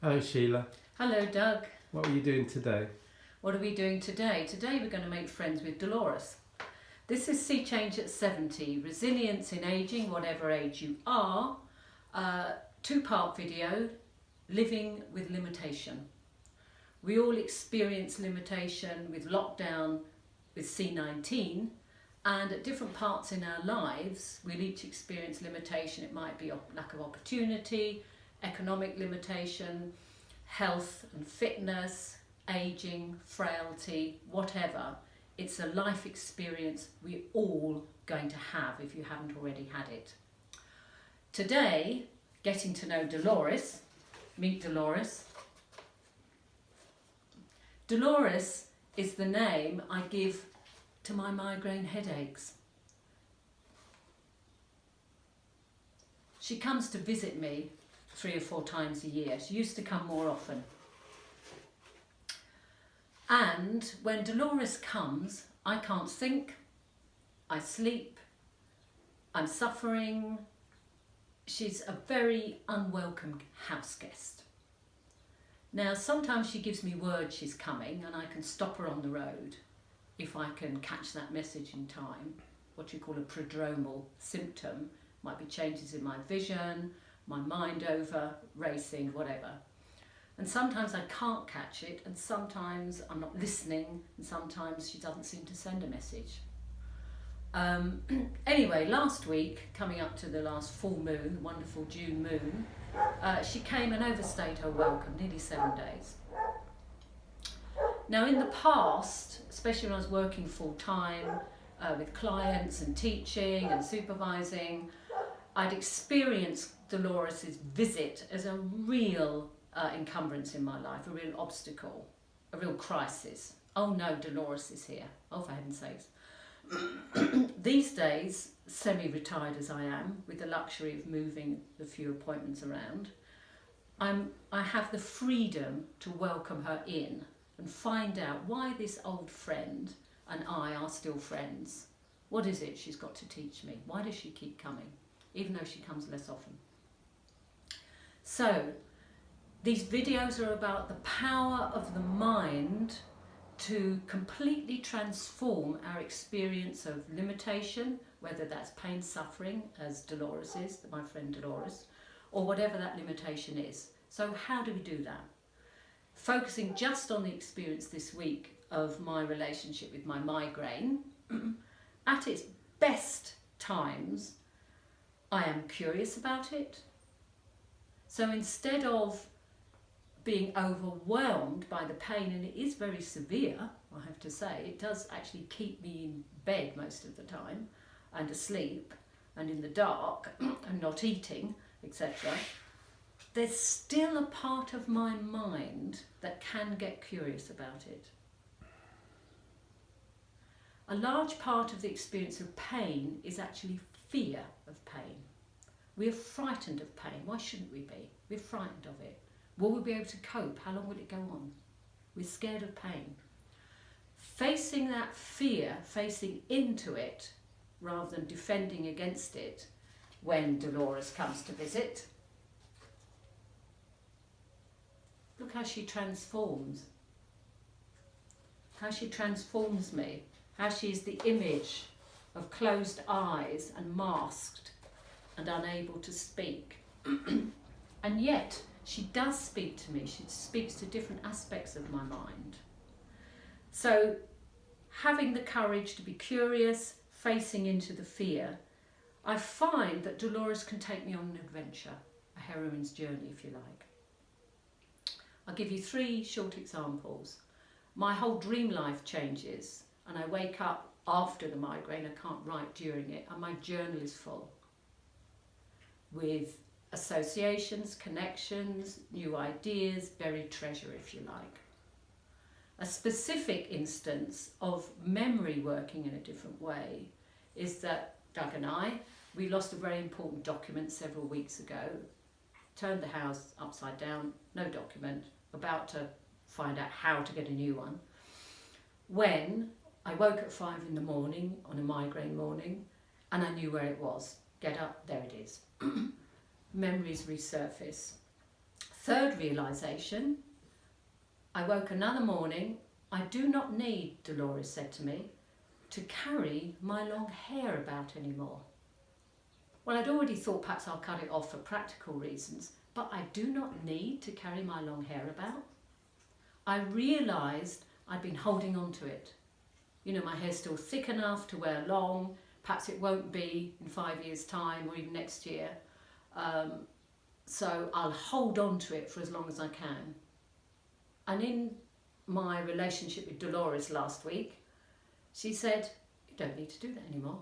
Hello Sheila, Hello, Doug. what are you doing today? What are we doing today? Today we're going to make friends with Dolores. This is Sea Change at 70, Resilience in Aging, whatever age you are. Two-part video, Living with Limitation. We all experience limitation with lockdown, with C19, and at different parts in our lives, we'll each experience limitation. It might be lack of opportunity, economic limitation, health and fitness, aging, frailty, whatever. It's a life experience we're all going to have if you haven't already had it. Today, getting to know Dolores, meet Dolores. Dolores is the name I give to my migraine headaches. She comes to visit me 3 or 4 times a year. She used to come more often. And when Dolores comes, I can't think, I sleep, I'm suffering. She's a very unwelcome house guest. Now, sometimes she gives me word she's coming and I can stop her on the road if I can catch that message in time. What you call a prodromal symptom might be changes in my vision, my mind over racing, whatever. And sometimes I can't catch it, and sometimes I'm not listening, and sometimes she doesn't seem to send a message. Anyway, last week, coming up to the last full moon, wonderful June moon, she came and overstayed her welcome, nearly 7 days. Now in the past, especially when I was working full time with clients and teaching and supervising, I'd experienced Dolores' visit as a real encumbrance in my life, a real obstacle, a real crisis. Oh no, Dolores is here. Oh, for heaven's sakes. These days, semi-retired as I am, with the luxury of moving the few appointments around, I have the freedom to welcome her in and find out why this old friend and I are still friends. What is it she's got to teach me? Why does she keep coming, even though she comes less often? So, these videos are about the power of the mind to completely transform our experience of limitation, whether that's pain, suffering, as Dolores is, my friend Dolores, or whatever that limitation is. So how do we do that? Focusing just on the experience this week of my relationship with my migraine, at its best times, I am curious about it. So instead of being overwhelmed by the pain, and it is very severe, I have to say, it does actually keep me in bed most of the time, and asleep, and in the dark, and not eating, etc. There's still a part of my mind that can get curious about it. A large part of the experience of pain is actually fear of pain. We're frightened of pain. Why shouldn't we be? We're frightened of it. Will we be able to cope? How long will it go on? We're scared of pain. Facing that fear, facing into it, rather than defending against it, when Dolores comes to visit, look how she transforms. How she transforms me. How she is the image of closed eyes and masked and unable to speak. And yet, she does speak to me. She speaks to different aspects of my mind. So, having the courage to be curious, facing into the fear, I find that Dolores can take me on an adventure, a heroine's journey, if you like. I'll give you 3 short examples. My whole dream life changes, and I wake up after the migraine. I can't write during it, and my journal is full with associations, connections, new ideas, buried treasure, if you like. A specific instance of memory working in a different way is that Doug and we lost a very important document several weeks ago, turned the house upside down, no document, about to find out how to get a new one, when I woke at 5 in the morning on a migraine morning and I knew where it was. Get up, there it is. Memories resurface. Third realisation, I woke another morning. I do not need, Dolores said to me, to carry my long hair about anymore. Well, I'd already thought perhaps I'll cut it off for practical reasons, but I do not need to carry my long hair about. I realised I'd been holding on to it. You know, my hair's still thick enough to wear long. Perhaps it won't be in 5 years' time or even next year. So I'll hold on to it for as long as I can. And in my relationship with Dolores last week, she said, you don't need to do that anymore.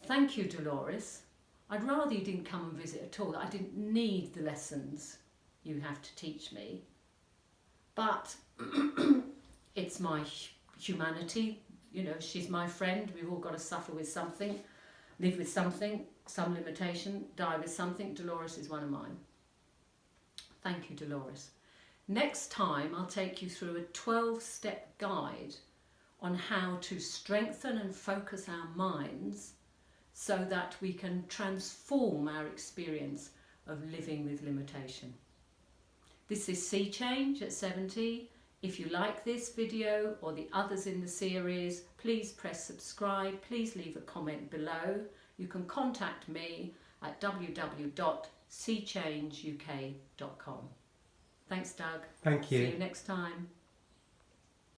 Thank you, Dolores. I'd rather you didn't come and visit at all. I didn't need the lessons you have to teach me. But it's my humanity. You know, she's my friend. We've all got to suffer with something, live with something, some limitation, die with something. Dolores is one of mine. Thank you, Dolores. Next time, I'll take you through a 12-step guide on how to strengthen and focus our minds so that we can transform our experience of living with limitation. This is Sea Change at 70. If you like this video or the others in the series, please press subscribe. Please leave a comment below. You can contact me at www.seachangeuk.com. Thanks, Doug. Thank you. See you next time.